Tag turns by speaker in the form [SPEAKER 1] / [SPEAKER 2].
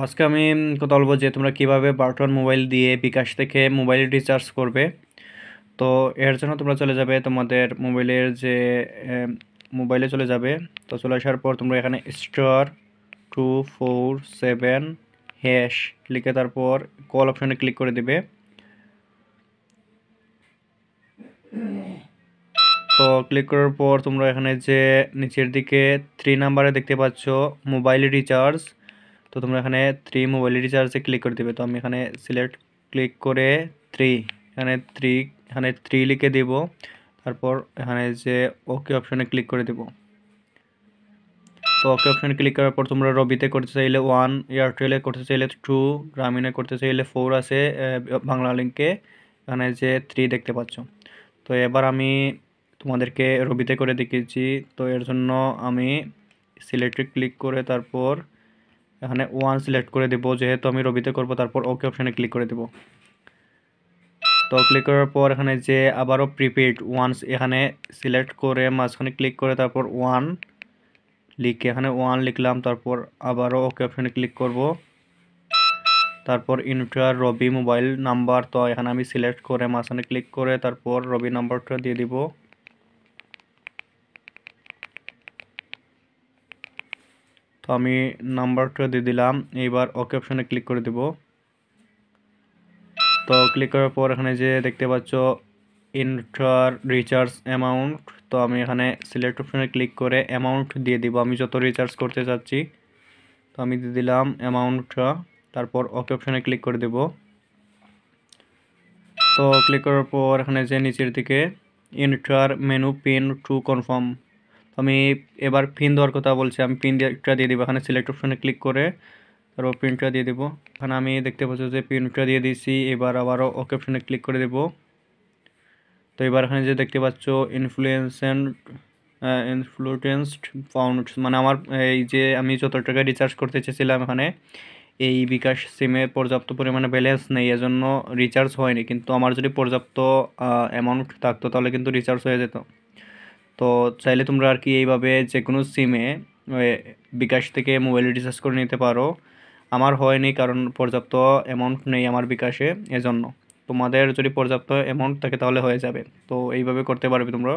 [SPEAKER 1] আজকে আমি কথা বলবো যে তোমরা কিভাবে বাটন মোবাইল দিয়ে বিকাশ থেকে মোবাইল রিচার্জ করবে। তো এর জন্য তোমরা চলে যাবে তোমাদের মোবাইলের যে মোবাইলে চলে যাবে। তো চলে আসার পর তোমরা এখানে *247# লিখে তারপর কল অপশানে ক্লিক করে দিবে। তো ক্লিক করার পর তোমরা এখানে যে নিচের দিকে 3 নাম্বারে দেখতে পাচ্ছ মোবাইল রিচার্জ। তো তোমরা এখানে 3 মোবাইল রিচার্জে ক্লিক করে দিবে। তো আমি এখানে সিলেক্ট ক্লিক করে 3 এখানে 3 লিখে দিব। তারপর এখানে যে ওকে অপশানে ক্লিক করে দেব। তো ওকে অপশানে ক্লিক করার পর তোমরা রবিতে করতে চাইলে 1, এয়ারটেলে করতে চাইলে 2, গ্রামীণে করতে চাইলে 4 আছে বাংলা লিঙ্কে এখানে যে 3 দেখতে পাচ্ছ। তো এবার আমি তোমাদেরকে রবিতে করে দেখিয়েছি। তো এর জন্য আমি সিলেক্টে ক্লিক করে তারপর এখানে 1 সিলেক্ট করে দেব, যেহেতু আমি রবিতে করব। তারপর ওকে অপশানে ক্লিক করে দেব। তো ক্লিক করার পর এখানে যে আবারও প্রিপেড ওয়ান্স এখানে সিলেক্ট করে মাঝখানে ক্লিক করে তারপর 1 লিখে এখানে 1 লিখলাম। তারপর আবারও ওকে অপশানে ক্লিক করব। তারপর ইন্টার রবি মোবাইল নাম্বার। তো এখানে আমি সিলেক্ট করে মাঝখানে ক্লিক করে তারপর রবি নাম্বারটা দিয়ে দিব। তো আমি নাম্বারটা দিয়ে দিলাম। এইবার ওকে অপশানে ক্লিক করে দেব। তো ক্লিক করার পর এখানে যে দেখতে পাচ্ছ ইন্টার রিচার্জ অ্যামাউন্ট। তো আমি এখানে সিলেক্ট অপশানে ক্লিক করে অ্যামাউন্ট দিয়ে দিব, আমি যত রিচার্জ করতে চাচ্ছি। তো আমি দিয়ে দিলাম অ্যামাউন্টটা। তারপর ওকে অপশানে ক্লিক করে দেব। তো ক্লিক করার পর এখানে যে নিচের দিকে inter menu pin to confirm. আমি এবার পিন দেওয়ার কথা বলছি, আমি পিনটা দিয়ে দিব। এখানে সিলেক্ট অপশানে ক্লিক করে তারপর পিনটা দিয়ে দেবো। এখানে আমি দেখতে পাচ্ছি যে পিনটা দিয়ে দিয়েছি। এবার আবারও ওকে অপশানে ক্লিক করে দেব। তো এবার এখানে যে দেখতে পাচ্ছ ইনফ্লুয়েন্সড ফাউন্ড, মানে আমার এই যে আমি যত টাকা রিচার্জ করতে চেয়েছিলাম এখানে এই বিকাশ সিমে পর্যাপ্ত পরিমাণে ব্যালেন্স নেই, এজন্য রিচার্জ হয়নি। কিন্তু আমার যদি পর্যাপ্ত অ্যামাউন্ট থাকতো তাহলে কিন্তু রিচার্জ হয়ে যেত। তো চাইলে তোমরা আর কি এইভাবে যে কোনো সিমে বিকাশ থেকে মোবাইল রিচার্জ করে নিতে পারো। আমার হয়নি কারণ পর্যাপ্ত অ্যামাউন্ট নেই আমার বিকাশে, এজন্য। তোমাদের যদি পর্যাপ্ত অ্যামাউন্ট থাকে তাহলে হয়ে যাবে। তো এইভাবে করতে পারবে তোমরা।